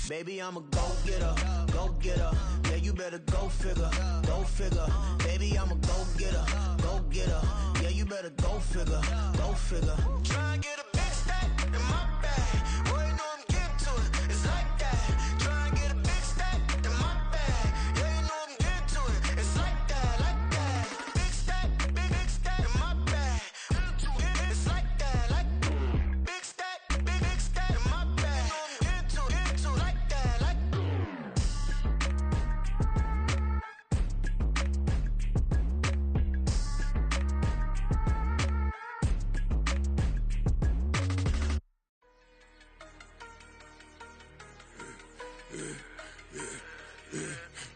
Baby, I'm a go-getter, go-getter. Yeah, you better go figure, go figure. Baby, I'm a go-getter, go-getter. Yeah, you better go figure, go figure. Try and get a big stack in my bag. Boy, you know I'm getting to it. It's like that. Try and get a big stack in my bag. Yeah, you know I'm getting to it. It's like that, like that. Big stack in my bag. It's like that, like big stack in my bag. You know I'm getting to it, like that, like.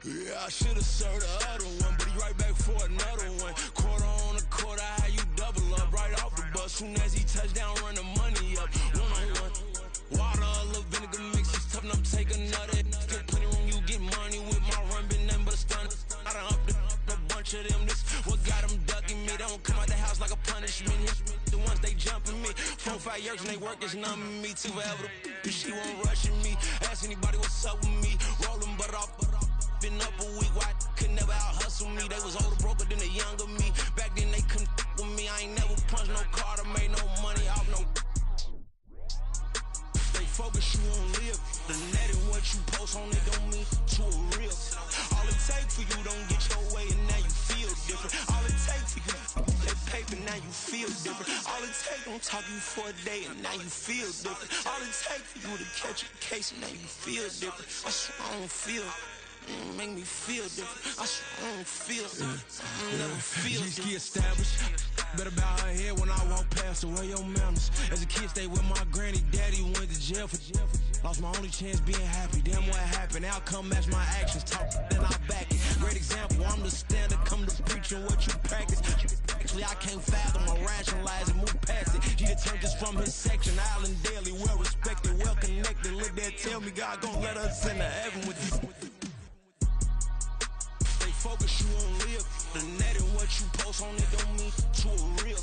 Yeah, I should've served the other one, but he right back for another one. Quarter on a quarter, how you double up right off the bus. Soon as he touch down, run the money up. One-on-one. Water, a little vinegar mix, it's tough enough to take another. Still plenty room, you get money with my run, been nothing but a stun. I done upped a bunch of them. This what got them ducking me. They don't come out the house like a punishment. The ones they jumping me. 4 or 5 years and they work is numbing me. Too forever, she won't rushing me. Ask anybody what's up with me. Rollin' butter off. Been up a week, why could never out hustle me? They was older, broker than the younger me. Back then they couldn't with me. I ain't never punched no card or made no money off no. Stay focused, you won't live. The net and what you post on it don't mean to a real. All it take for you don't get your way and now you feel different. All it take for you that paper, now you feel different. All it take don't talk you for a day and now you feel different. All it take for you to catch a case and now you feel different. I swear I don't feel. Make me feel different. I swear I don't feel. I never feel different. Get established. Better bow her head when I walk past her. Where your manners? As a kid, stayed with my granny. Daddy went to jail for. Lost my only chance being happy. Damn, what happened? Outcome match my actions. Talk, then I back it. Great example. I'm the standard. Come to preaching what you practice. Actually, I can't fathom or rationalize and move past it. He turned this from his section. Island Daily, well respected, well connected. Look there, tell me God gon' let us into heaven with these. Focus, you won't live. The net and what you post on it don't mean to a real.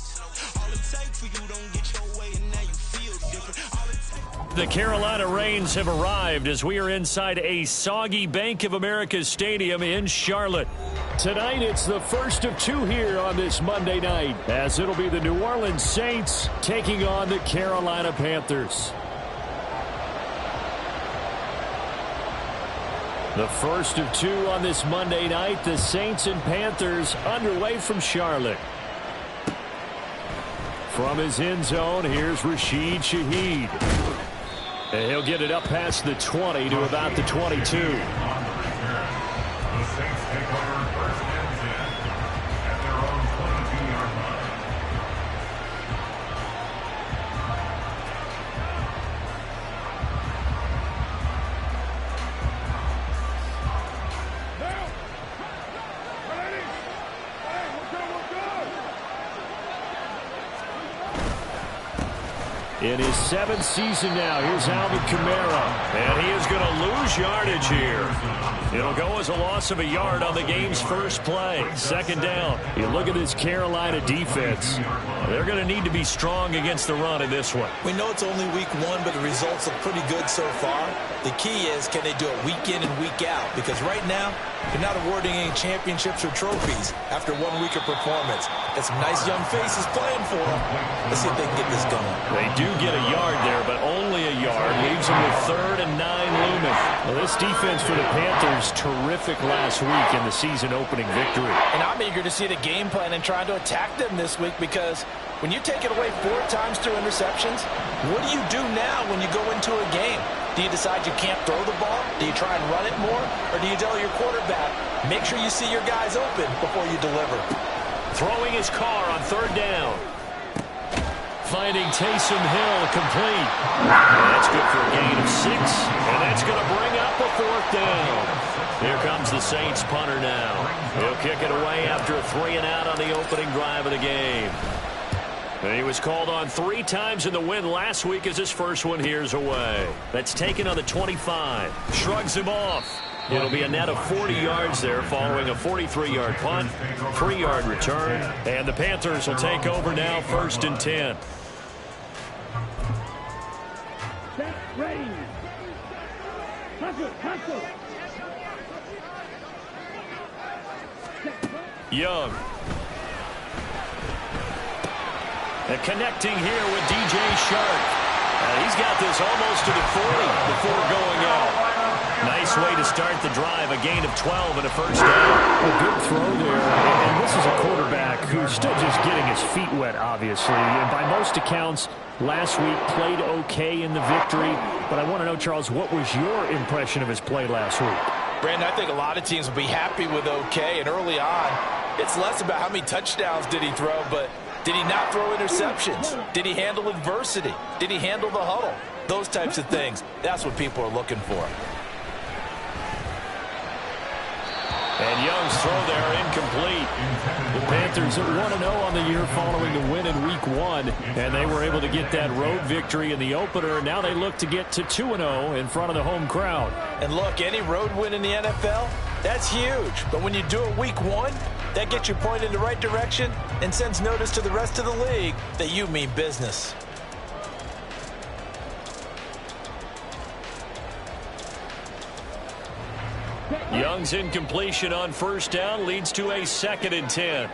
All it take for you don't get your way and now you feel different. All it take. The Carolina Rains have arrived as we are inside a soggy Bank of America Stadium in Charlotte. Tonight it's the first of two here on this Monday night, as it'll be the New Orleans Saints taking on the Carolina Panthers. The first of two on this Monday night, the Saints and Panthers underway from Charlotte. From his end zone, here's Rashid Shaheed. And he'll get it up past the 20 to about the 22. The Saints take over first and 10 at their own 22-yard line. In his 7th season now, here's Alvin Kamara. And he is going to lose yardage here. It'll go as a loss of a yard on the game's first play. Second down. You look at this Carolina defense. They're going to need to be strong against the run in this one. We know it's only week one, but the results look pretty good so far. The key is, can they do it week in and week out? Because right now, they're not awarding any championships or trophies after 1 week of performance. Got some nice young faces playing for them. Let's see if they can get this going. They do get a yard there, but only a yard. Leaves them with 3rd and 9 looming. Well, this defense for the Panthers, terrific last week in the season-opening victory. And I'm eager to see the game plan and trying to attack them this week, because when you take it away 4 times through interceptions, what do you do now when you go into a game? Do you decide you can't throw the ball? Do you try and run it more? Or do you tell your quarterback, make sure you see your guys open before you deliver? Throwing his car on 3rd down. Finding Taysom Hill complete. And that's good for a gain of 6. And that's going to bring up a 4th down. Here comes the Saints punter now. He'll kick it away after a 3-and-out on the opening drive of the game. And he was called on 3 times in the win last week as his first one here's away. That's taken on the 25. Shrugs him off. It'll be a net of 40 yards there following a 43-yard punt, 3-yard return. And the Panthers will take over now, 1st and 10. Set, ready. Young. And connecting here with DJ Shark. He's got this almost to the 40 before going out. Nice way to start the drive. A gain of 12 and a first down. A good throw there. And this is a quarterback who's still just getting his feet wet, obviously. And by most accounts, last week played okay in the victory. But I want to know, Charles, what was your impression of his play last week? Brandon, I think a lot of teams will be happy with okay. And early on, it's less about how many touchdowns did he throw, but did he not throw interceptions? Did he handle adversity? Did he handle the huddle? Those types of things. That's what people are looking for. And Young's throw there incomplete. The Panthers are 1-0 on the year following the win in Week 1. And they were able to get that road victory in the opener. Now they look to get to 2-0 in front of the home crowd. And look, any road win in the NFL, that's huge. But when you do it Week 1, that gets you pointed in the right direction and sends notice to the rest of the league that you mean business. Young's incompletion on first down leads to a 2nd and 10.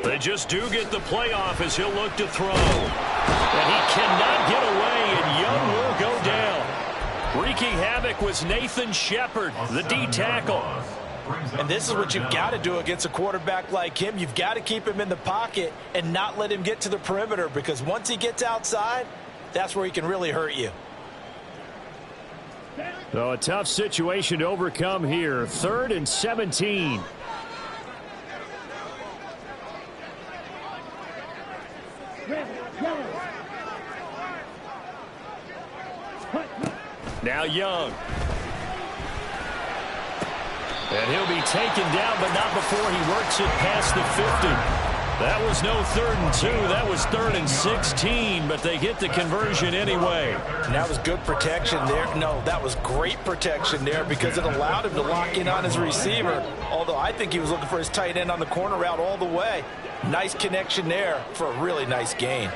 They just do get the playoff as he'll look to throw. And he cannot get away, and Young will go down. Wreaking havoc was Nathan Shepard, the D tackle. And this is what you've got to do against a quarterback like him. You've got to keep him in the pocket and not let him get to the perimeter, because once he gets outside, that's where he can really hurt you. So a tough situation to overcome here. 3rd and 17. Now Young. And he'll be taken down, but not before he works it past the 50. That was no 3rd and 2. That was 3rd and 16, but they get the conversion anyway. And that was good protection there. No, that was great protection there because it allowed him to lock in on his receiver, although I think he was looking for his tight end on the corner route all the way. Nice connection there for a really nice gain.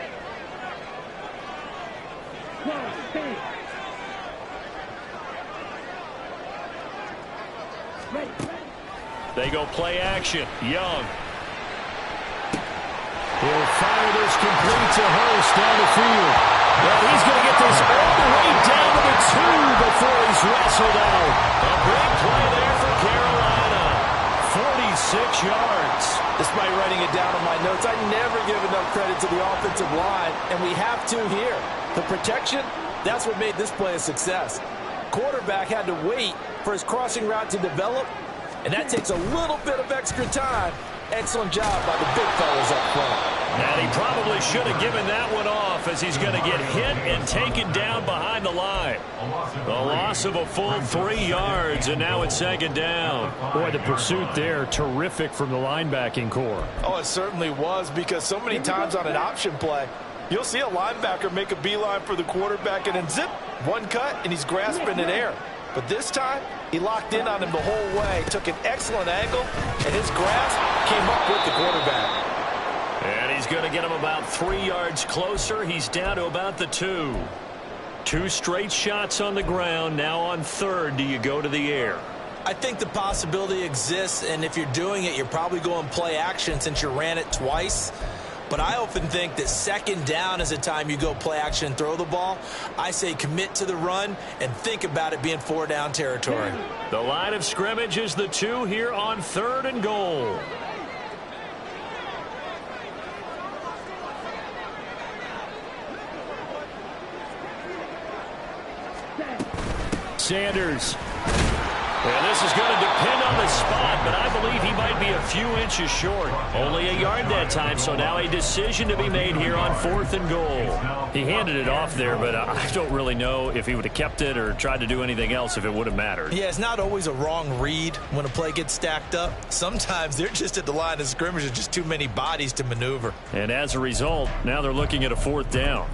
They go play action. Young. He'll fire this complete to Hurst down the field. Well, he's going to get this all the way down to the 2 before he's wrestled out. A big play there for Carolina. 46 yards. Despite writing it down on my notes, I never give enough credit to the offensive line, and we have to here. The protection, that's what made this play a success. Quarterback had to wait for his crossing route to develop, and that takes a little bit of extra time. Excellent job by the big fellas up front. And he probably should have given that one off, as he's going to get hit and taken down behind the line. The loss of a full 3 yards, and now it's 2nd down. Boy, the pursuit there, terrific from the linebacking core. Oh, it certainly was, because so many times on an option play, you'll see a linebacker make a beeline for the quarterback and then zip, one cut, and he's grasping in air. But this time, he locked in on him the whole way, took an excellent angle, and his grasp came up with the quarterback. And he's going to get him about 3 yards closer. He's down to about the 2. 2 straight shots on the ground. Now on 3rd, do you go to the air? I think the possibility exists, and if you're doing it, you're probably going play action since you ran it twice. But I often think that 2nd down is the time you go play action and throw the ball. I say commit to the run and think about it being 4-down territory. The line of scrimmage is the 2 here on 3rd and goal. Sanders. And this is going to depend on the spot, but I believe he might be a few inches short. Only a yard that time, so now a decision to be made here on 4th and goal. He handed it off there, but I don't really know if he would have kept it or tried to do anything else if it would have mattered. Yeah, it's not always a wrong read when a play gets stacked up. Sometimes they're just at the line of scrimmage. There's just too many bodies to maneuver. And as a result, now they're looking at a 4th down.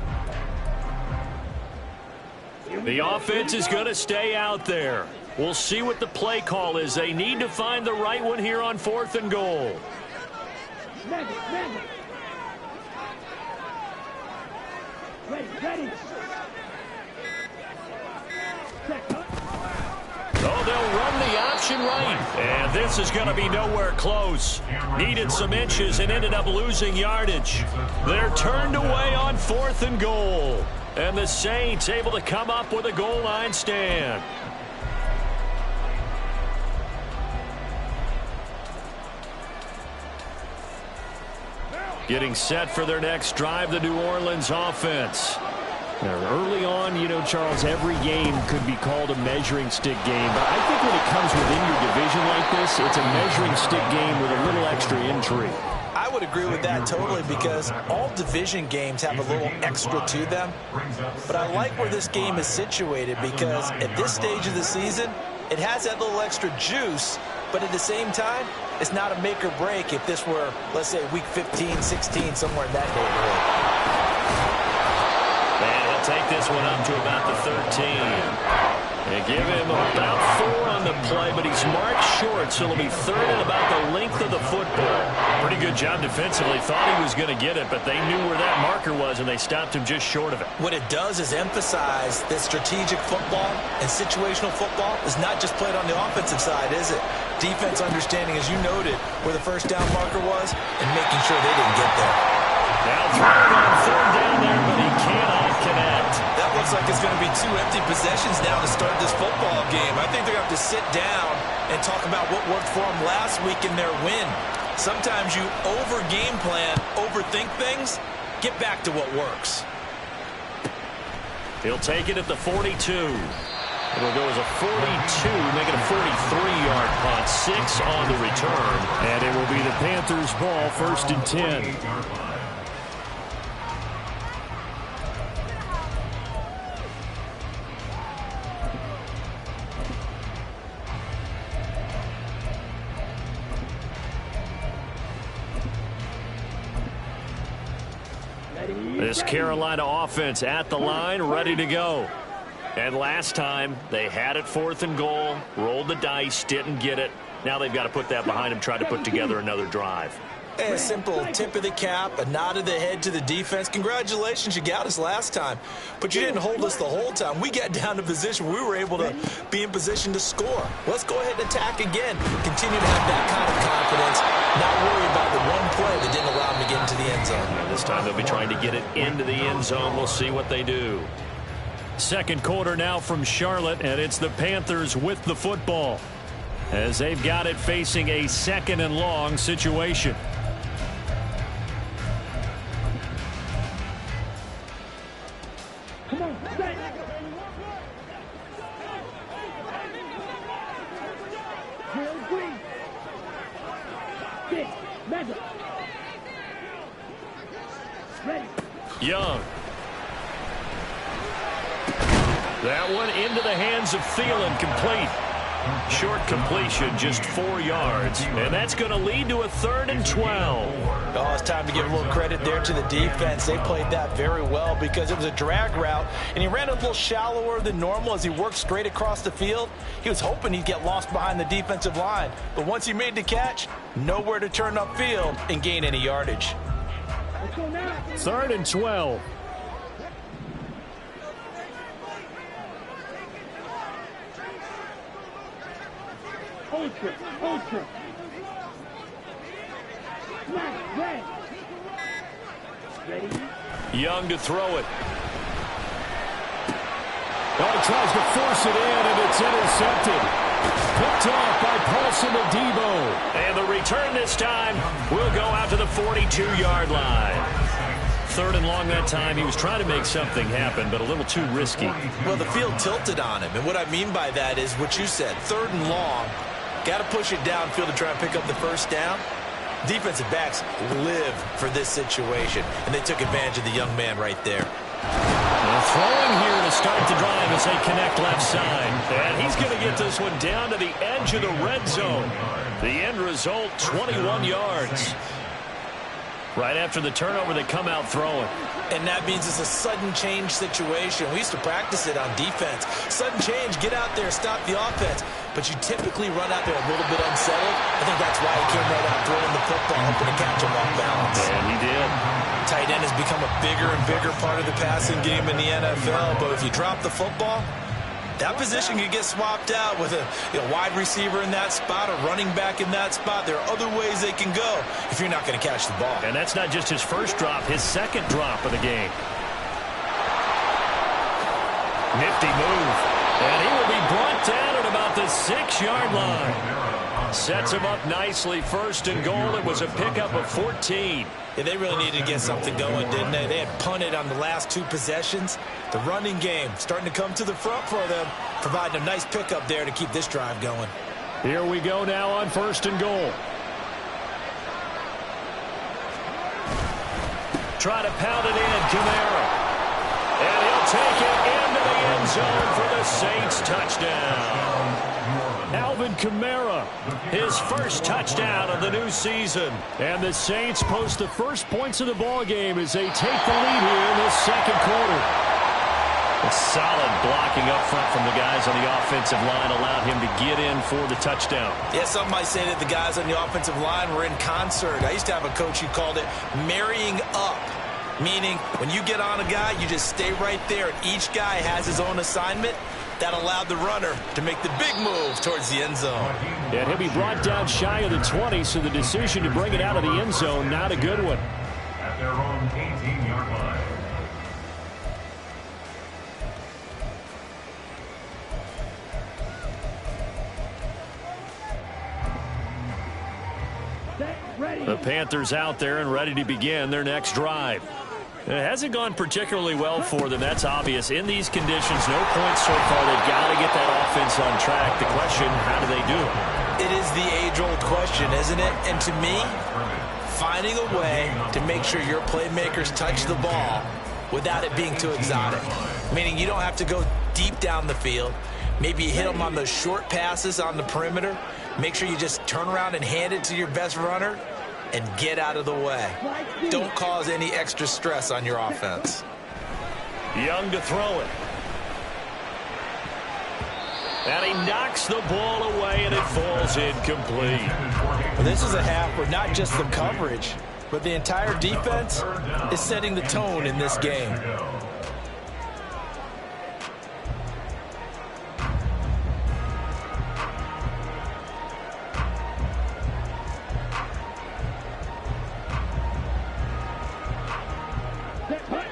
The offense is going to stay out there. We'll see what the play call is. They need to find the right one here on 4th and goal. Oh, they'll run the option right. And this is going to be nowhere close. Needed some inches and ended up losing yardage. They're turned away on 4th and goal. And the Saints able to come up with a goal line stand. Getting set for their next drive, the New Orleans offense. Now, early on, you know, Charles, every game could be called a measuring stick game. But I think when it comes within your division like this, it's a measuring stick game with a little extra intrigue. I would agree with that totally because all division games have a little extra to them. But I like where this game is situated because at this stage of the season, it has that little extra juice. But at the same time, it's not a make or break if this were, let's say, week 15, 16, somewhere in that neighborhood. And he'll take this one up to about the 13. They give him about 4 on the play, but he's marked short, so it'll be 3rd and about the length of the football. Pretty good job defensively. Thought he was going to get it, but they knew where that marker was, and they stopped him just short of it. What it does is emphasize that strategic football and situational football is not just played on the offensive side, is it? Defense understanding, as you noted, where the first down marker was and making sure they didn't get there. Now throwing on 3rd down there, but he cannot connect. That looks like it's going to be 2 empty possessions now to start this football game. I think they're going to have to sit down and talk about what worked for them last week in their win. Sometimes you over-game plan, overthink things, get back to what works. He'll take it at the 42. It'll go as a 42, make it a 43-yard punt, 6 on the return. And it will be the Panthers' ball, 1st and 10. This Carolina offense at the line, ready to go. And last time, they had it 4th and goal, rolled the dice, didn't get it. Now they've got to put that behind them, try to put together another drive. A simple tip of the cap, a nod of the head to the defense. Congratulations, you got us last time. But you didn't hold us the whole time. We got down to position. We were able to be in position to score. Let's go ahead and attack again. Continue to have that kind of confidence. Not worry about the one play that didn't allow them to get into the end zone. And this time they'll be trying to get it into the end zone. We'll see what they do. Second quarter now from Charlotte, and it's the Panthers with the football as they've got it facing a 2nd and long situation. Come on, set. Harold Green. 6, measure. Ready. Young. That one into the hands of Thielen, complete. Short completion, just 4 yards. And that's going to lead to a 3rd and 12. Oh, it's time to give a little credit there to the defense. They played that very well because it was a drag route, and he ran a little shallower than normal as he worked straight across the field. He was hoping he'd get lost behind the defensive line. But once he made the catch, nowhere to turn upfield and gain any yardage. 3rd and 12. Ultra. Snap, red. Ready? Young to throw it. Oh, he tries to force it in, and it's intercepted. Picked off by Paulson Adebo. And the return this time will go out to the 42-yard line. 3rd and long that time. He was trying to make something happen, but a little too risky. Well, the field tilted on him, and what I mean by that is what you said, 3rd and long. Got to push it downfield to try and pick up the first down. Defensive backs live for this situation, and they took advantage of the young man right there. Well, throwing here to start the drive as they connect left side. And he's going to get this one down to the edge of the red zone. The end result, 21 yards. Right after the turnover, they come out throwing. And that means it's a sudden change situation. We used to practice it on defense. Sudden change, get out there, stop the offense. But you typically run out there a little bit unsettled. I think that's why he came right out throwing the football, hoping to catch him off balance. And he did. Tight end has become a bigger and bigger part of the passing game in the NFL. But if you drop the football, that position could get swapped out with a wide receiver in that spot, a running back in that spot. There are other ways they can go if you're not going to catch the ball. And that's not just his first drop, his second drop of the game. Nifty move. And he will be brought down at about the 6-yard line. Sets him up nicely. First and goal. It was a pickup of 14. Yeah, they really needed to get something going, didn't they? They had punted on the last 2 possessions. The running game starting to come to the front for them, providing a nice pickup there to keep this drive going. Here we go now on first and goal. Try to pound it in, Kamara. And he'll take it into the end zone for the Saints touchdown. Alvin Kamara, his first touchdown of the new season. And the Saints post the first points of the ball game as they take the lead here in the second quarter. A solid blocking up front from the guys on the offensive line allowed him to get in for the touchdown. Yeah, some might say that the guys on the offensive line were in concert. I used to have a coach who called it marrying up, meaning when you get on a guy, you just stay right there, and each guy has his own assignment. That allowed the runner to make the big move towards the end zone. And he'll be brought down shy of the 20, so the decision to bring it out of the end zone, not a good one. At their own 18-yard line. The Panthers out there and ready to begin their next drive. It hasn't gone particularly well for them. That's obvious. In these conditions, no points so far. They've got to get that offense on track. The question, how do they do it? It is the age-old question, isn't it? And to me, finding a way to make sure your playmakers touch the ball without it being too exotic. Meaning you don't have to go deep down the field. Maybe you hit them on those short passes on the perimeter. Make sure you just turn around and hand it to your best runner and get out of the way. Don't cause any extra stress on your offense. Young to throw it. And he knocks the ball away, and it falls incomplete. Well, this is a half where not just the coverage, but the entire defense is setting the tone in this game.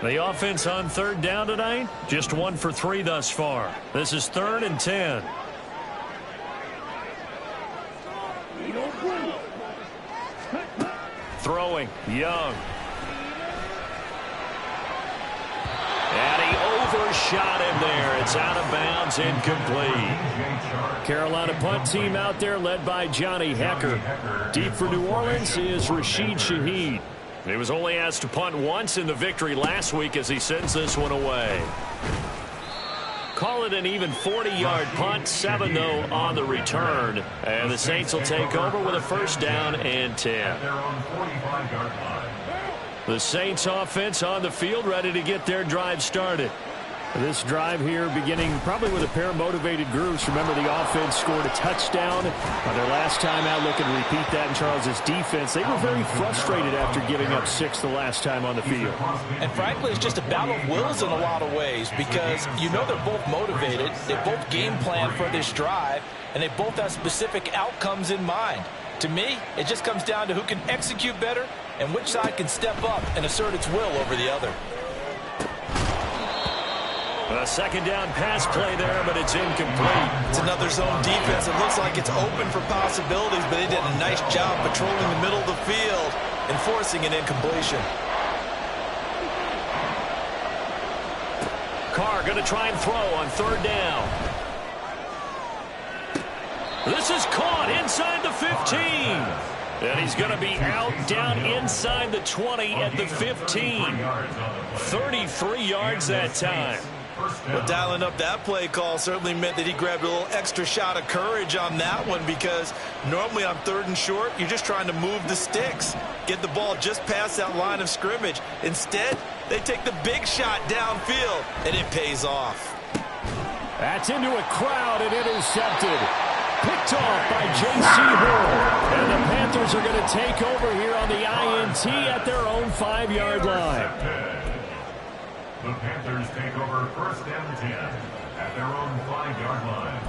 The offense on third down tonight, just 1 for 3 thus far. This is 3rd and 10. Throwing, Young. And he overshot him there. It's out of bounds, incomplete. Carolina punt team out there led by Johnny Hecker. Deep for New Orleans is Rashid Shaheed. He was only asked to punt once in the victory last week as he sends this one away. Call it an even 40-yard punt, 7 though on the return. And the Saints will take over with a first down and 10. The Saints offense on the field ready to get their drive started. This drive here beginning probably with a pair of motivated groups. Remember, the offense scored a touchdown on their last time out. Looking to repeat that in Charles's defense. They were very frustrated after giving up 6 the last time on the field. And frankly, it's just a battle of wills in a lot of ways because you know they're both motivated. They both game plan for this drive, and they both have specific outcomes in mind. To me, it just comes down to who can execute better and which side can step up and assert its will over the other. A second down pass play there, but it's incomplete. It's another zone defense. It looks like it's open for possibilities, but they did a nice job patrolling the middle of the field and forcing an incompletion. Carr going to try and throw on third down. This is caught inside the 15. And he's going to be out down inside the 20 at the 15. 33 yards that time. Well, dialing up that play call certainly meant that he grabbed a little extra shot of courage on that one, because normally on 3rd and short, you're just trying to move the sticks, get the ball just past that line of scrimmage. Instead, they take the big shot downfield, and it pays off. That's into a crowd and intercepted. Picked off by J.C. Horn. And the Panthers are going to take over here on the INT at their own 5-yard line. The Panthers take over 1st and 10 at their own 5-yard line.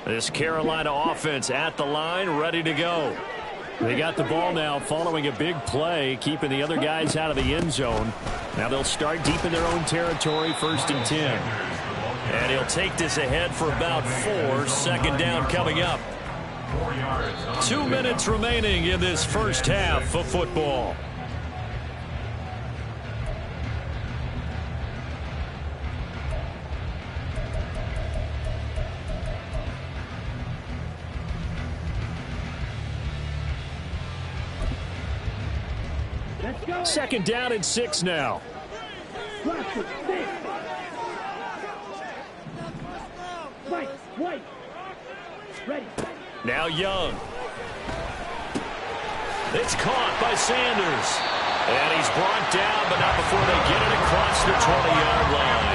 This Carolina offense at the line, ready to go. They got the ball now following a big play, keeping the other guys out of the end zone. Now they'll start deep in their own territory, 1st and 10. And he'll take this ahead for about 4. 2nd down coming up. 2 minutes remaining in this first half of football. Let's go. 2nd down and 6 now. Watch it. 6. White. Ready. Now Young. It's caught by Sanders. And he's brought down, but not before they get it across the 20-yard line.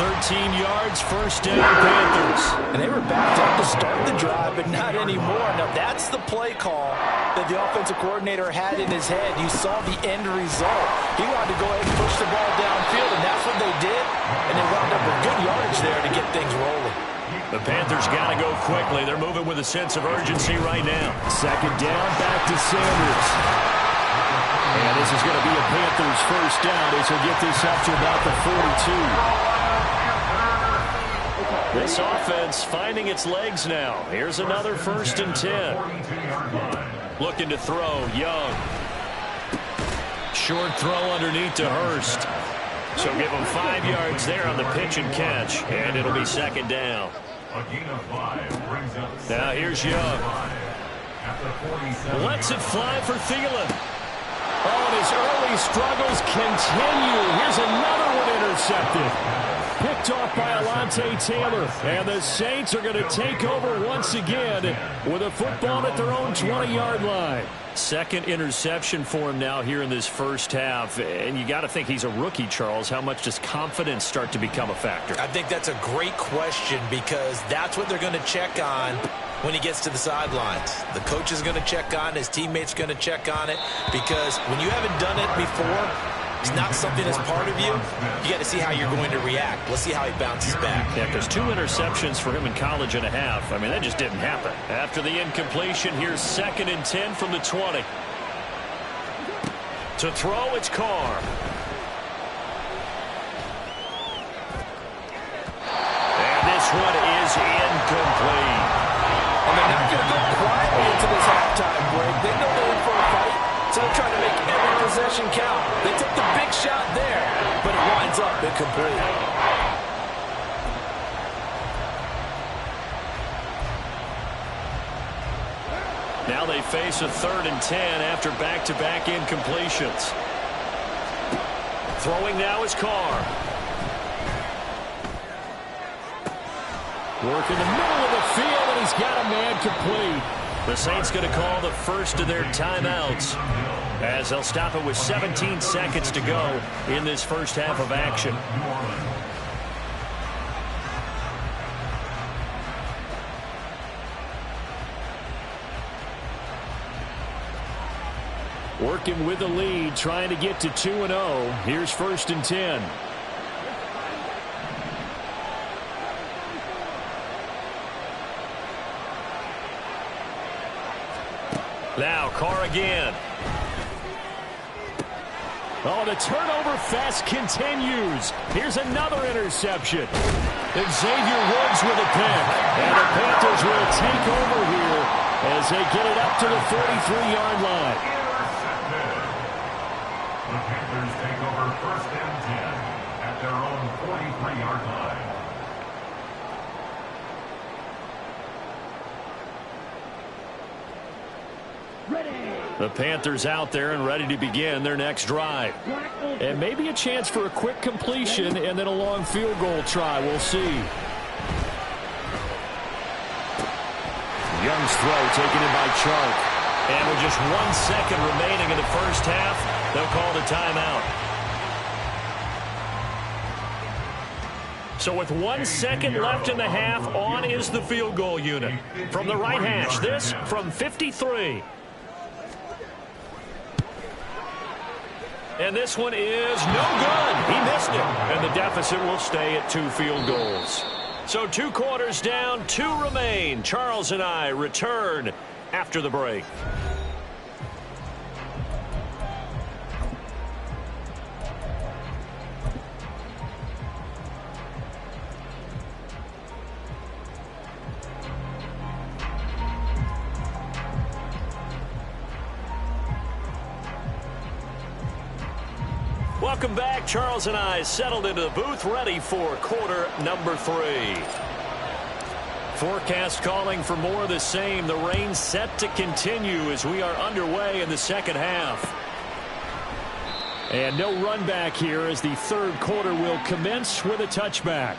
13 yards, 1st down, Panthers. And they were backed up to start the drive, but not anymore. Now, that's the play call that the offensive coordinator had in his head. You saw the end result. He wanted to go ahead and push the ball downfield, and that's what they did. And they wound up with good yardage there to get things rolling. The Panthers got to go quickly. They're moving with a sense of urgency right now. 2nd down, back to Sanders. And this is going to be a Panthers 1st down as he'll get this up to about the 42. This offense finding its legs now. Here's another 1st and 10. Looking to throw, Young. Short throw underneath to Hurst. So give him 5 yards there on the pitch and catch, and it'll be 2nd down. Now here's Young. Lets it fly for Thielen. Oh, and his early struggles continue. Here's another one intercepted. Picked off by Alontae Taylor. And the Saints are going to take over once again with a football at their own 20-yard line. 2nd interception for him now here in this first half. And you got to think he's a rookie, Charles. How much does confidence start to become a factor? I think that's a great question, because that's what they're going to check on when he gets to the sidelines. The coach is going to check on it. His teammates going to check on it, because when you haven't done it before, it's not something that's part of you. You got to see how you're going to react. Let's see how he bounces back. Yeah, because 2 interceptions for him in college and a half. I mean, that just didn't happen. After the incompletion, here's 2nd and 10 from the 20. To throw, it's Carr. And this one is incomplete. And they're not going to go quietly into this halftime break. They know they're in for a fight, so they're trying to make every possession count. They took the big shot there, but it winds up incomplete. Now they face a 3rd and 10 after back-to-back incompletions. Throwing now is Carr. Work in the middle of the field, and he's got a man complete. The Saints going to call the first of their timeouts, as they'll stop it with 17 seconds to go in this first half of action. Working with the lead, trying to get to 2-0. Here's 1st and 10. Now Carr again. Oh, the turnover fest continues. Here's another interception. Xavier Woods with a pick. And the Panthers will take over here as they get it up to the 43-yard line. The Panthers take over 1st and 10 at their own 43-yard line. Ready. The Panthers out there and ready to begin their next drive. And maybe a chance for a quick completion and then a long field goal try. We'll see. Young's throw taken in by Chark. And with just 1 second remaining in the first half, they'll call the timeout. So with 1 second left in the half, on is the field goal unit. From the right hash, this from 53. And this one is no good. He missed it. And the deficit will stay at 2 field goals. So 2 quarters down, 2 remain. Charles and I return after the break. Welcome back. Charles and I settled into the booth, ready for quarter number 3. Forecast calling for more of the same. The rain set to continue as we are underway in the second half. And no run back here as the third quarter will commence with a touchback.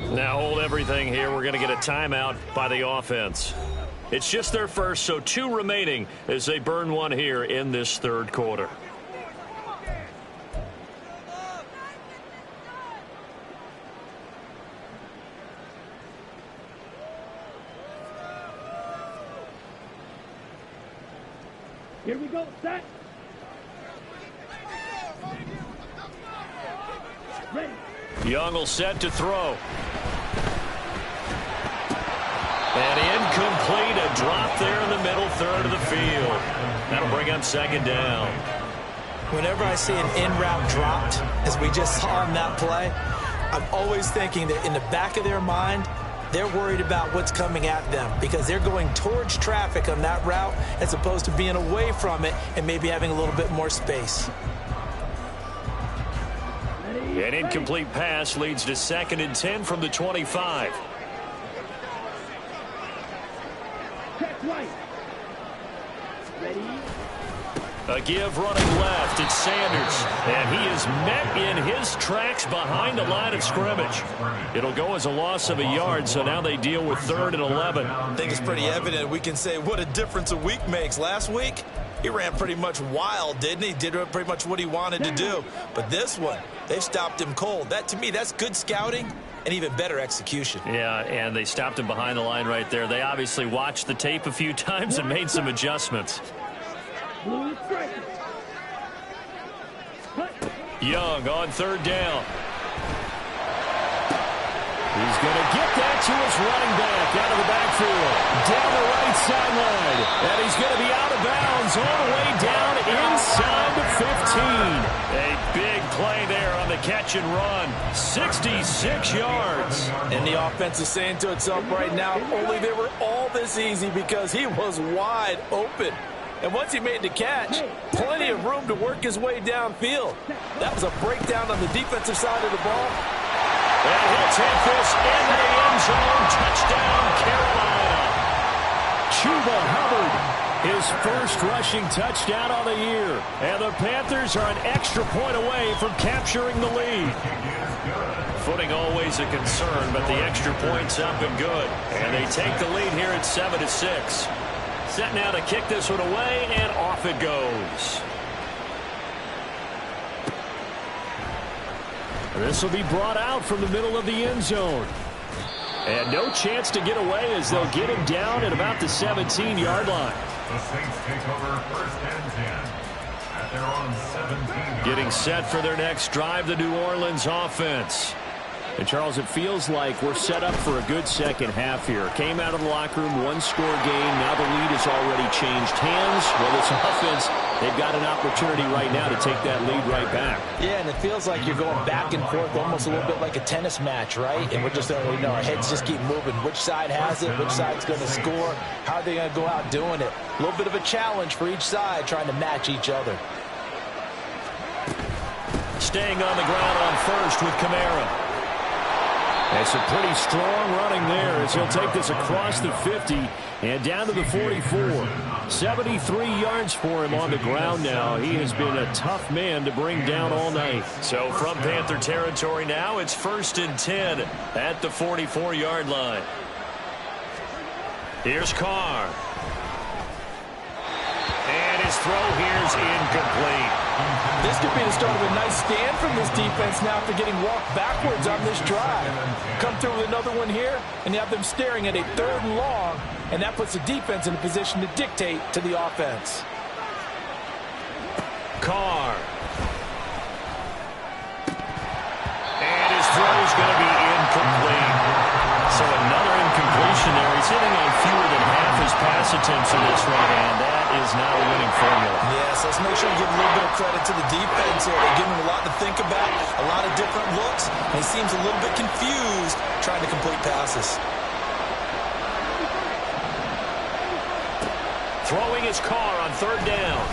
Now hold everything here. We're going to get a timeout by the offense. It's just their first, so 2 remaining as they burn 1 here in this third quarter. Here we go, set. Ready. Young will set to throw. And incomplete, a drop there in the middle third of the field. That'll bring up second down. Whenever I see an in-route dropped, as we just saw on that play, I'm always thinking that in the back of their mind, they're worried about what's coming at them because they're going towards traffic on that route as opposed to being away from it and maybe having a little bit more space. An incomplete pass leads to 2nd and 10 from the 25. Check right. Ready. A give running left. It's Sanders. And he is met in his tracks behind the line of scrimmage. It'll go as a loss of a yard, so now they deal with 3rd and 11. I think it's pretty evident. We can say what a difference a week makes. Last week, he ran pretty much wild, didn't he? Did pretty much what he wanted to do. But this one, they stopped him cold. That, to me, that's good scouting and even better execution. Yeah, and they stopped him behind the line right there. They obviously watched the tape a few times and made some adjustments. Blue strike. Young on 3rd down. He's going to get that to his running back out of the backfield. Down the right sideline. And he's going to be out of bounds all the way down inside the 15. A big play there on the catch and run. 66 yards. And the offense is saying to itself right now, only they were all this easy because he was wide open. And once he made the catch, plenty of room to work his way downfield. That was a breakdown on the defensive side of the ball. And he'll take this in the end zone. Touchdown, Carolina. Chuba Hubbard, his first rushing touchdown of the year. And the Panthers are an extra point away from capturing the lead. Footing always a concern, but the extra point's up and good. And they take the lead here at 7-6. Set now to kick this one away, and off it goes. This will be brought out from the middle of the end zone. And no chance to get away as they'll get him down at about the 17-yard line. The Saints take over first and 10 at their own 17. Getting set for their next drive, the New Orleans offense. And, Charles, it feels like we're set up for a good second half here. Came out of the locker room, one-score game. Now the lead has already changed hands. Well, this offense, they've got an opportunity right now to take that lead right back. Yeah, and it feels like you're going back and forth almost a little bit like a tennis match, right? And we're just, our heads just keep moving. Which side has it? Which side's going to score? How are they going to go out doing it? A little bit of a challenge for each side trying to match each other. Staying on the ground on first with Kamara. That's a pretty strong running there as he'll take this across the 50 and down to the 44. 73 yards for him on the ground now. He has been a tough man to bring down all night. So from Panther territory now, it's 1st and 10 at the 44-yard line. Here's Carr. And his throw here is incomplete. This could be the start of a nice stand from this defense now after getting walked backwards on this drive. Come through with another one here, and you have them staring at a 3rd and long, and that puts the defense in a position to dictate to the offense. Carr. And his throw is going to be incomplete. So another incompletion there. He's hitting on fewer than half his pass attempts in this one, and that is not a winning formula. Yes, let's make sure we give a little bit of credit to the defense here. They're giving him a lot to think about, a lot of different looks, and he seems a little bit confused trying to complete passes. Throwing his Carr on 3rd down.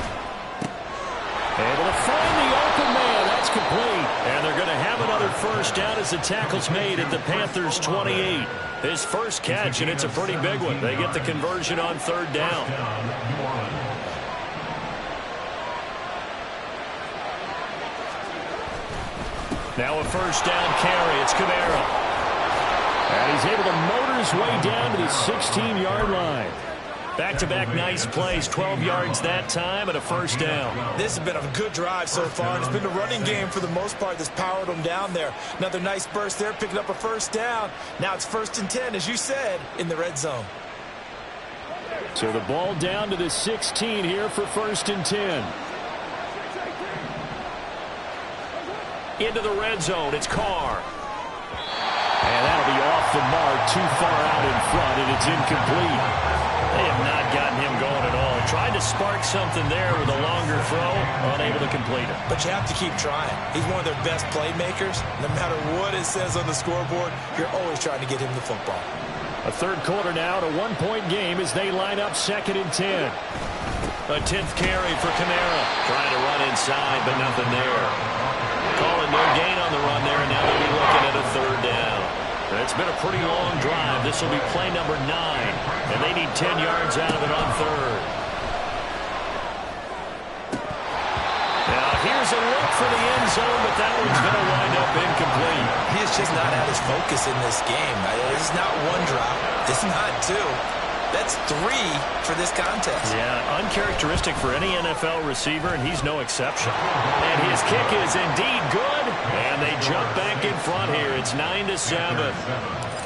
Able to find the open man. That's complete. And they're going to have another first down as the tackle's made at the Panthers' 28. His first catch, and it's a pretty big one. They get the conversion on 3rd down. Now a first down carry. It's Kamara. And he's able to motor his way down to the 16-yard line. Back-to-back nice plays, 12 yards that time, and a first down. This has been a good drive so far, and it's been the running game for the most part that's powered them down there. Another nice burst there, picking up a first down. Now it's 1st and 10, as you said, in the red zone. So the ball down to the 16 here for 1st and 10. Into the red zone, it's Carr. And that'll be off the mark, too far out in front, and it's incomplete. They have not gotten him going at all. Tried to spark something there with a longer throw, unable to complete it. But you have to keep trying. He's one of their best playmakers. No matter what it says on the scoreboard, you're always trying to get him the football. A 3rd quarter now, a 1-point game as they line up 2nd and 10. A 10th carry for Kamara. Trying to run inside, but nothing there. Calling no gain on the run there, and now they'll be looking at a 3rd down. It's been a pretty long drive. This will be play number 9, and they need 10 yards out of it on 3rd. Now here's a look for the end zone, but that one's going to wind up incomplete. He is just not at his focus in this game. This is not 1 drop. This is not 2. That's 3 for this contest. Yeah, uncharacteristic for any NFL receiver, and he's no exception. And his kick is indeed good, and they jump back in front here. It's 9-7.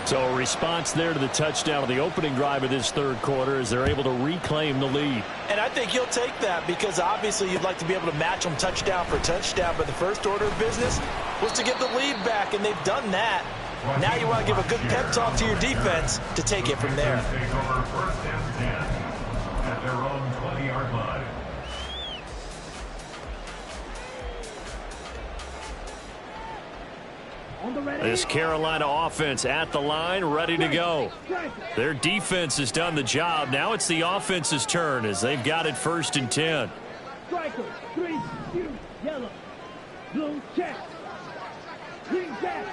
So a response there to the touchdown of the opening drive of this 3rd quarter as they're able to reclaim the lead. And I think he'll take that because obviously you'd like to be able to match them touchdown for touchdown, but the first order of business was to get the lead back, and they've done that. Now you want to give a good pep talk to your defense to take it from there. Take over first and 10 at their own 20-yard line. This Carolina offense at the line, ready to go. Their defense has done the job. Now it's the offense's turn as they've got it 1st and 10. Striker, 3, shoot, yellow. Blue, check. Green, back.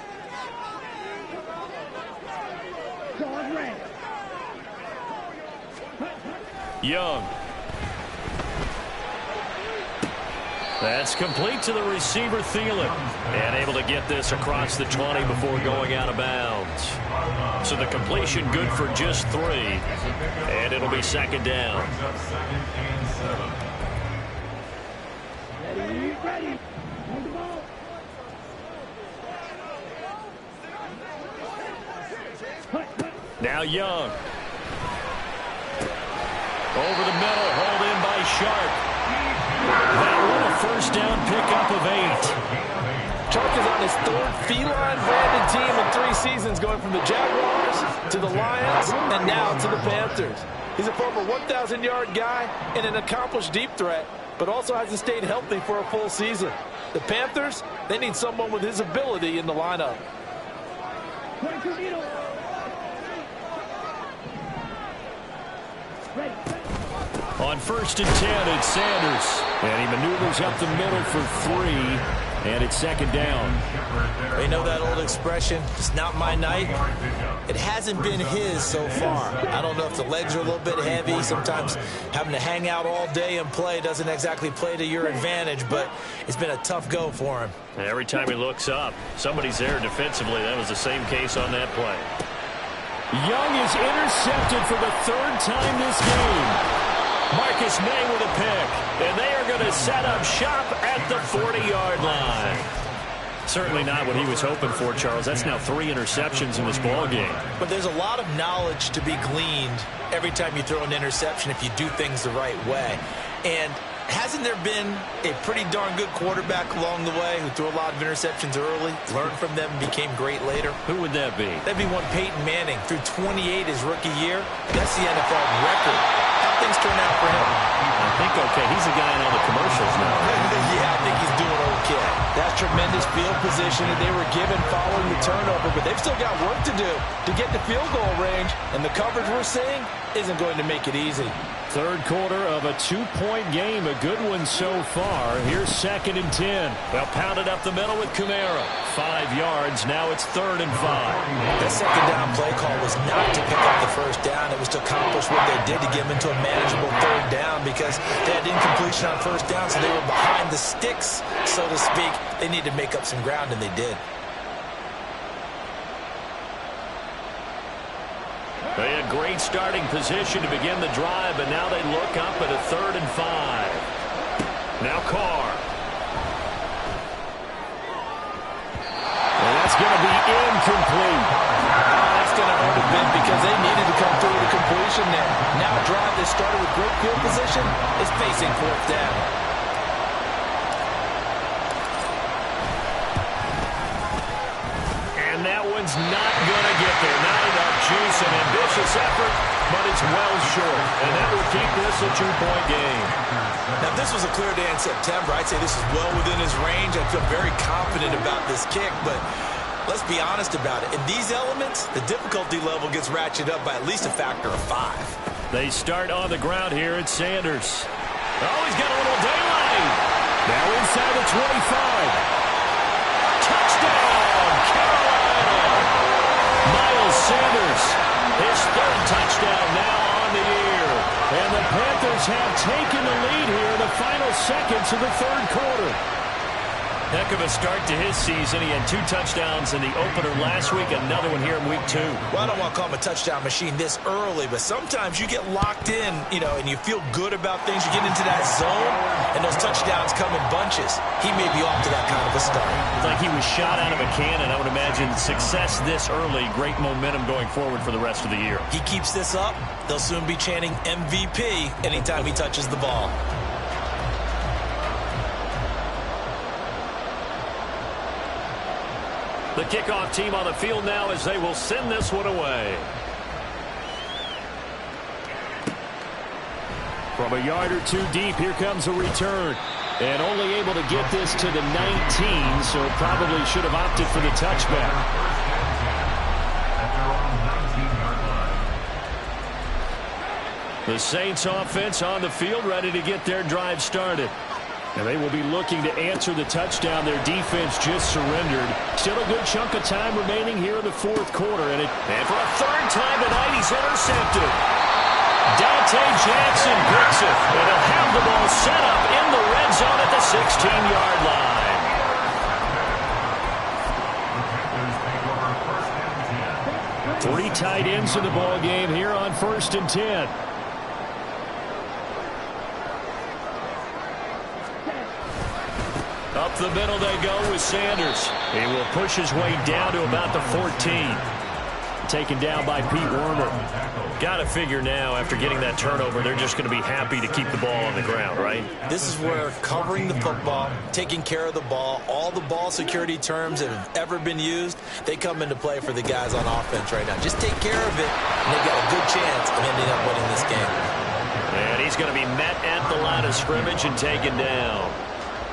Charge, red. Young. That's complete to the receiver, Thielen. And able to get this across the 20 before going out of bounds. So the completion good for just 3. And it'll be 2nd down. Ready. On the ball. Now Young. Over the middle, hauled in by Sharp. That one a 1st down pickup of 8. Chark is on his 3rd feline-branded team in 3 seasons, going from the Jaguars to the Lions and now to the Panthers. He's a former 1,000-yard guy and an accomplished deep threat, but also hasn't stayed healthy for a full season. The Panthers, they need someone with his ability in the lineup. On 1st and 10, it's Sanders. And he maneuvers up the middle for 3. And it's 2nd down. You know that old expression, it's not my night? It hasn't been his so far. I don't know if the legs are a little bit heavy. Sometimes having to hang out all day and play doesn't exactly play to your advantage, but it's been a tough go for him. Every time he looks up, somebody's there defensively. That was the same case on that play. Young is intercepted for the 3rd time this game. Marcus May with a pick, and they are going to set up shop at the 40-yard line. Certainly not what he was hoping for, Charles. That's now 3 interceptions in this ball game. But there's a lot of knowledge to be gleaned every time you throw an interception if you do things the right way. And hasn't there been a pretty darn good quarterback along the way who threw a lot of interceptions early, learned from them, and became great later? Who would that be? That'd be one Peyton Manning. Threw 28 his rookie year. That's the NFL record. How things turn out for him? I think okay. He's a guy in all the commercials now. Yeah, I think he's doing okay. That's tremendous field position that they were given following the turnover, but they've still got work to do to get the field goal range, and the coverage we're seeing isn't going to make it easy. 3rd quarter of a 2-point game, a good one so far. Here's 2nd and 10. They'll pound it up the middle with Kamara. 5 yards, now it's 3rd and 5. That 2nd down play call was not to pick up the 1st down. It was to accomplish what they did to get them into a manageable 3rd down because they had incompletion on 1st down, so they were behind the sticks, so to speak. They needed to make up some ground, and they did. They had great starting position to begin the drive, but now they look up at a 3rd and 5. Now Carr. And that's going to be incomplete. That's going to hurt a bit because they needed to come through with a completion there. Now a drive that started with great field position is facing 4th down. And that one's not going to get there. Not enough juice, an ambitious effort, but it's well short. And that will keep this a 2-point game. Now, if this was a clear day in September, I'd say this is well within his range. I feel very confident about this kick, but let's be honest about it. In these elements, the difficulty level gets ratcheted up by at least a factor of 5. They start on the ground here at Sanders. Oh, he's got a little daylight. Now inside the 25. Touchdown, Carolina! Miles Sanders, his 3rd touchdown now on the year. And the Panthers have taken the lead here in the final seconds of the 3rd quarter. Heck of a start to his season. He had 2 touchdowns in the opener last week, another one here in week 2. Well, I don't want to call him a touchdown machine this early, but sometimes you get locked in, and you feel good about things. You get into that zone, and those touchdowns come in bunches. He may be off to that kind of a start. It's like he was shot out of a cannon. I would imagine success this early, great momentum going forward for the rest of the year. He keeps this up, they'll soon be chanting MVP anytime he touches the ball. The kickoff team on the field now as they will send this one away. From a yard or two deep, here comes a return. And only able to get this to the 19, so probably should have opted for the touchback. The Saints offense on the field ready to get their drive started. And they will be looking to answer the touchdown their defense just surrendered. Still a good chunk of time remaining here in the fourth quarter. And for a third time tonight, he's intercepted. Dante Jackson picks it. And he'll have the ball set up in the red zone at the 16-yard line. 3 tight ends in the ball game here on 1st and 10. Up the middle they go with Sanders. He will push his way down to about the 14. Taken down by Pete Werner. Got to figure now, after getting that turnover, they're just going to be happy to keep the ball on the ground, right? This is where covering the football, taking care of the ball, all the ball security terms that have ever been used, they come into play for the guys on offense right now. Just take care of it, and they've got a good chance of ending up winning this game. And he's going to be met at the line of scrimmage and taken down.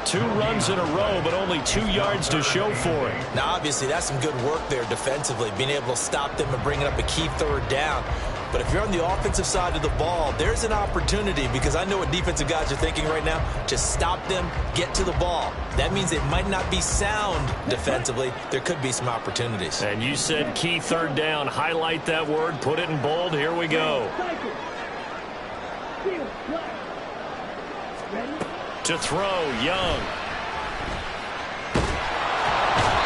2 runs in a row, but only 2 yards to show for it. Now, obviously, that's some good work there defensively, being able to stop them and bringing up a key 3rd down. But if you're on the offensive side of the ball, there's an opportunity, because I know what defensive guys are thinking right now. Just stop them, get to the ball. That means it might not be sound defensively. There could be some opportunities. And you said key 3rd down. Highlight that word, put it in bold. Here we go. To throw, Young.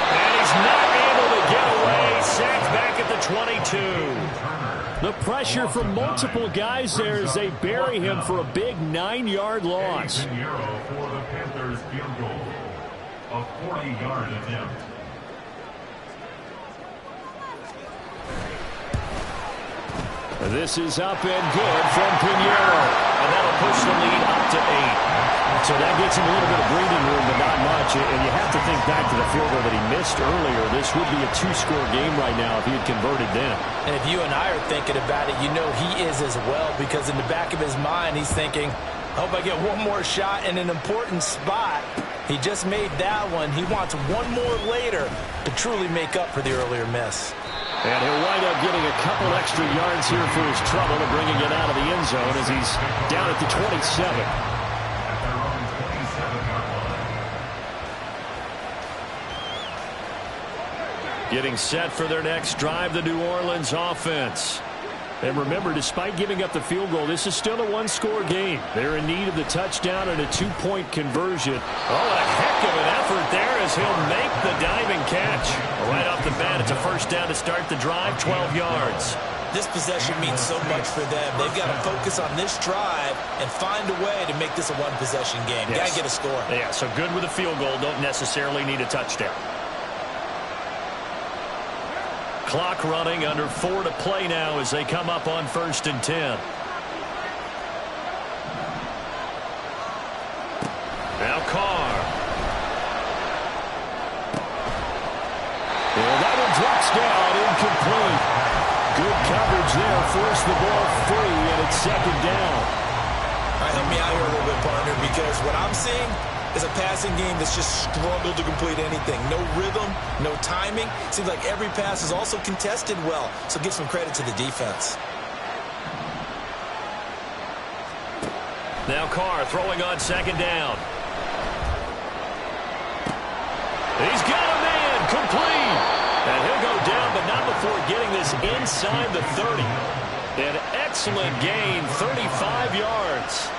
And he's not able to get away. Sacked back at the 22. The pressure from multiple guys there as they bury him for a big 9-yard loss. For the Panthers field goal, a 40-yard attempt. This is up and good from Pinheiro. And that'll push the lead up to 8. So that gets him a little bit of breathing room, but not much. And you have to think back to the field goal that he missed earlier. This would be a 2-score game right now if he had converted then. And if you and I are thinking about it, you know he is as well, because in the back of his mind, he's thinking, I hope I get one more shot in an important spot. He just made that one. He wants one more later to truly make up for the earlier miss. And he'll wind up getting a couple extra yards here for his trouble and bringing it out of the end zone as he's down at the 27. Getting set for their next drive, the New Orleans offense. And remember, despite giving up the field goal, this is still a 1-score game. They're in need of the touchdown and a 2-point conversion. Oh, a heck of an effort there as he'll make the diving catch. Right off the bat, it's a 1st down to start the drive, 12 yards. This possession means so much for them. They've got to focus on this drive and find a way to make this a 1-possession game. Yes. Got to get a score. Yeah, so good with a field goal. Don't necessarily need a touchdown. Clock running, under 4 to play now as they come up on 1st and 10. Now Carr. And that one drops down, incomplete. Good coverage there, forced the ball free, and it's 2nd down. All right, help me out here a little bit, partner, because what I'm seeing is a passing game that's just struggled to complete anything. No rhythm, no timing. Seems like every pass is also contested well, so give some credit to the defense. Now Carr throwing on 2nd down. He's got a man, complete. And he'll go down, but not before getting this inside the 30. An excellent gain, 35 yards.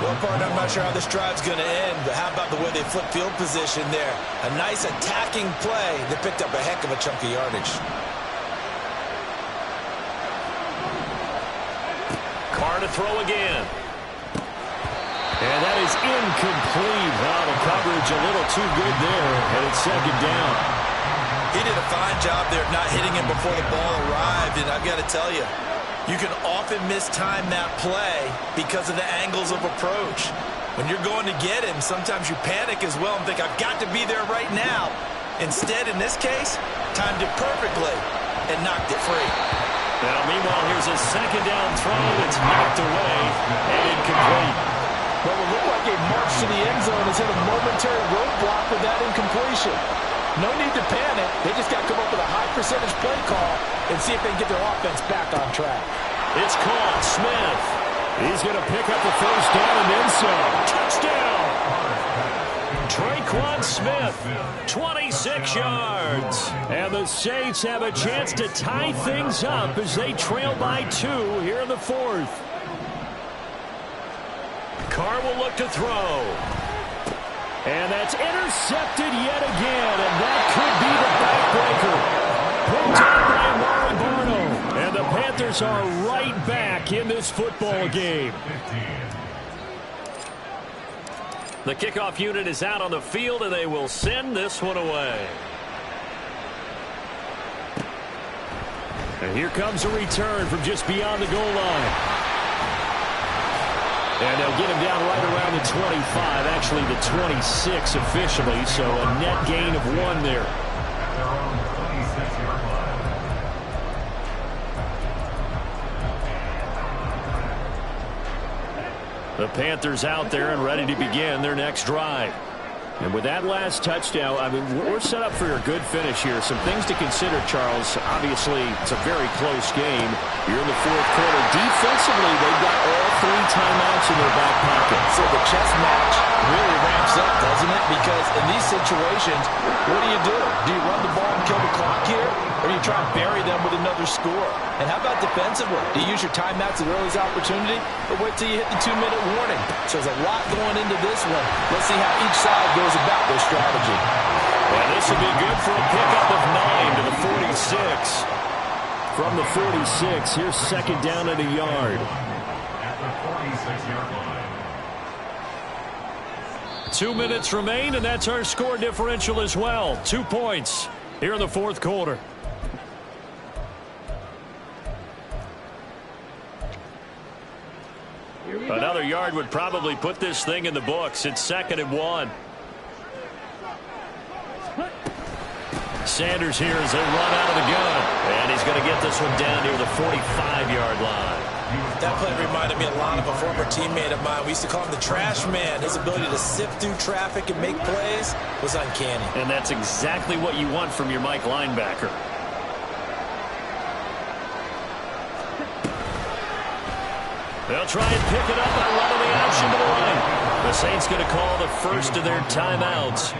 Well, partner, I'm not sure how this drive's going to end, but how about the way they flip field position there? A nice attacking play that picked up a heck of a chunk of yardage. Carr to throw again. And that is incomplete. Wow, the coverage a little too good there, and it's 2nd down. He did a fine job there of not hitting him before the ball arrived, and I've got to tell you, you can often mistime that play because of the angles of approach. When you're going to get him, sometimes you panic as well and think, I've got to be there right now. Instead, in this case, timed it perfectly and knocked it free. Now, meanwhile, here's a second down throw that's knocked away and incomplete. Well, it looked like a march to the end zone has hit a momentary roadblock with that incompletion. No need to panic. They just got to come up with a high percentage play call and see if they can get their offense back on track. It's caught. Smith. He's going to pick up the first down and then some. Touchdown! Tre'Quan Smith, 26 yards. And the Saints have a chance to tie things up as they trail by 2 here in the fourth. Carr will look to throw. And that's intercepted yet again, and that could be the backbreaker. Picked up by Amari Barno. And the Panthers are right back in this football game. The kickoff unit is out on the field, and they will send this one away. And here comes a return from just beyond the goal line. And they'll get him down right around the 25, actually the 26 officially, so a net gain of 1 there. At their own 26-yard line. The Panthers out there and ready to begin their next drive. And with that last touchdown, I mean, we're set up for a good finish here. Some things to consider, Charles. Obviously, it's a very close game. You're in the fourth quarter. Defensively, they've got all 3 timeouts in their back pocket. So the chess match really ramps up, doesn't it? Because in these situations, what do? Do you run the ball and kill the clock here? Or do you try and bury them with another score? And how about defensively? Do you use your timeouts at the earliest opportunity? Or wait till you hit the 2-minute warning? So there's a lot going into this one. Let's see how each side goes about their strategy. And this will be good for a pickup of 9 to the 46. From the 46, here's second down and a yard. At the 46-yard line. 2 minutes remain, and that's our score differential as well. 2 points here in the fourth quarter. Another yard would probably put this thing in the books. It's 2nd and 1. Sanders here as they run out of the gun. And he's going to get this one down near the 45-yard line. That play reminded me a lot of a former teammate of mine. We used to call him the trash man. His ability to sift through traffic and make plays was uncanny. And that's exactly what you want from your Mike linebacker. They'll try and pick it up by running the option to the right. The Saints going to call the first of their timeouts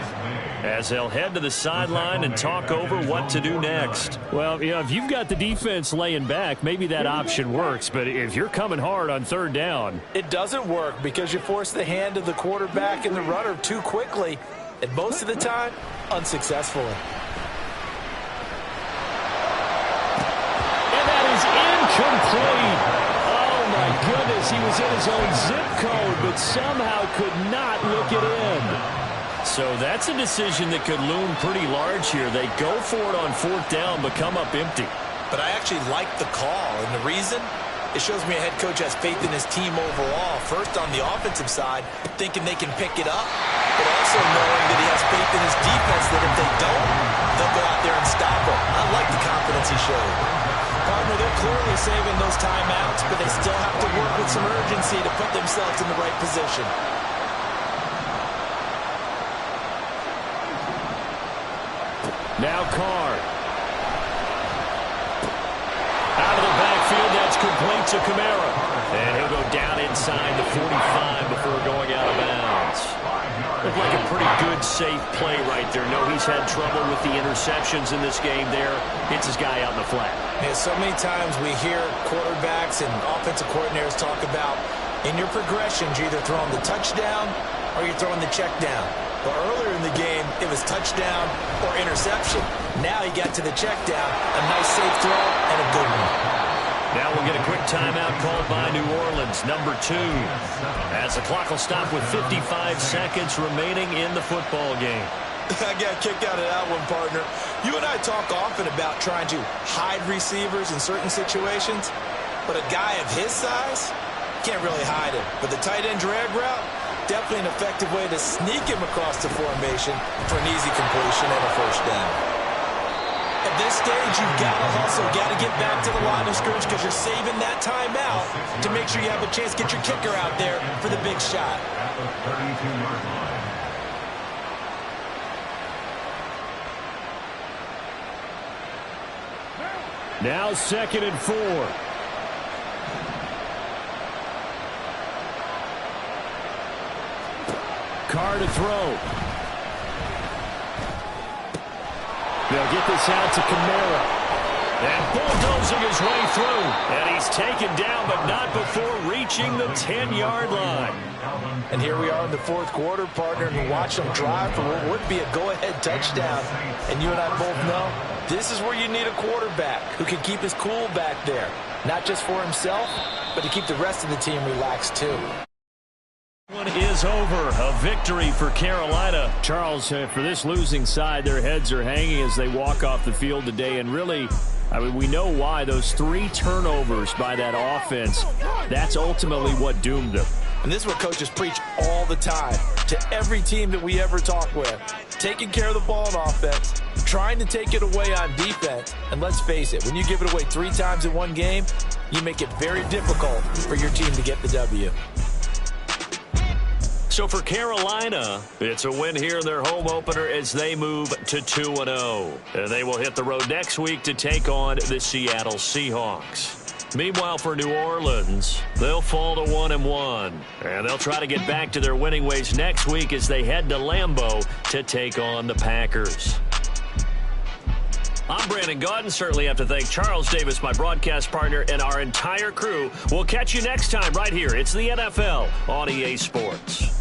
as they'll head to the sideline and talk over what to do next. Well, you know, if you've got the defense laying back, maybe that option works. But if you're coming hard on 3rd down, it doesn't work because you force the hand of the quarterback and the runner too quickly, and most of the time, unsuccessfully. And that is incomplete. My goodness, he was in his own zip code, but somehow could not look it in. So that's a decision that could loom pretty large here. They go for it on 4th down, but come up empty. But I actually like the call, and the reason? It shows me a head coach has faith in his team overall. First on the offensive side, thinking they can pick it up, but also knowing that he has faith in his defense that if they don't, they'll go out there and stop him. I like the confidence he showed. Partner, they're clearly saving those timeouts, but they still have to work with some urgency to put themselves in the right position. Now Carr. Out of the backfield, that's complete to Kamara. And he'll go down inside the 45 before going out of bounds. Looked like a pretty good, safe play right there. No, he's had trouble with the interceptions in this game there. Hits his guy out in the flat. Yeah, so many times we hear quarterbacks and offensive coordinators talk about in your progressions, you're either throwing the touchdown or you're throwing the check down. But earlier in the game, it was touchdown or interception. Now he got to the check down, a nice safe throw, and a good one. Now we'll get a quick timeout called by New Orleans, number 2. As the clock will stop with 55 seconds remaining in the football game. I got a kick out of that one, partner. You and I talk often about trying to hide receivers in certain situations, but a guy of his size can't really hide him. But the tight end drag route, definitely an effective way to sneak him across the formation for an easy completion and a first down. At this stage, you've got to hustle, got to get back to the line of scrimmage because you're saving that timeout to make sure you have a chance to get your kicker out there for the big shot. At the 32-yard line. Now 2nd and 4. Carr to throw. They'll get this out to Kamara. And bulldozing his way through. And he's taken down, but not before reaching the 10-yard line. And here we are in the fourth quarter, partner, and watch them drive for what would be a go-ahead touchdown. And you and I both know this is where you need a quarterback who can keep his cool back there. Not just for himself, but to keep the rest of the team relaxed too. One is over. A victory for Carolina. Charles, for this losing side, their heads are hanging as they walk off the field today. And really, I mean, we know why. Those 3 turnovers by that offense, that's ultimately what doomed them. And this is what coaches preach all the time to every team that we ever talk with. Taking care of the ball on offense, trying to take it away on defense. And let's face it, when you give it away 3 times in one game, you make it very difficult for your team to get the W. So for Carolina, it's a win here in their home opener as they move to 2-0. And they will hit the road next week to take on the Seattle Seahawks. Meanwhile, for New Orleans, they'll fall to 1-1. And they'll try to get back to their winning ways next week as they head to Lambeau to take on the Packers. I'm Brandon Gaudin. Certainly have to thank Charles Davis, my broadcast partner, and our entire crew. We'll catch you next time right here. It's the NFL on EA Sports.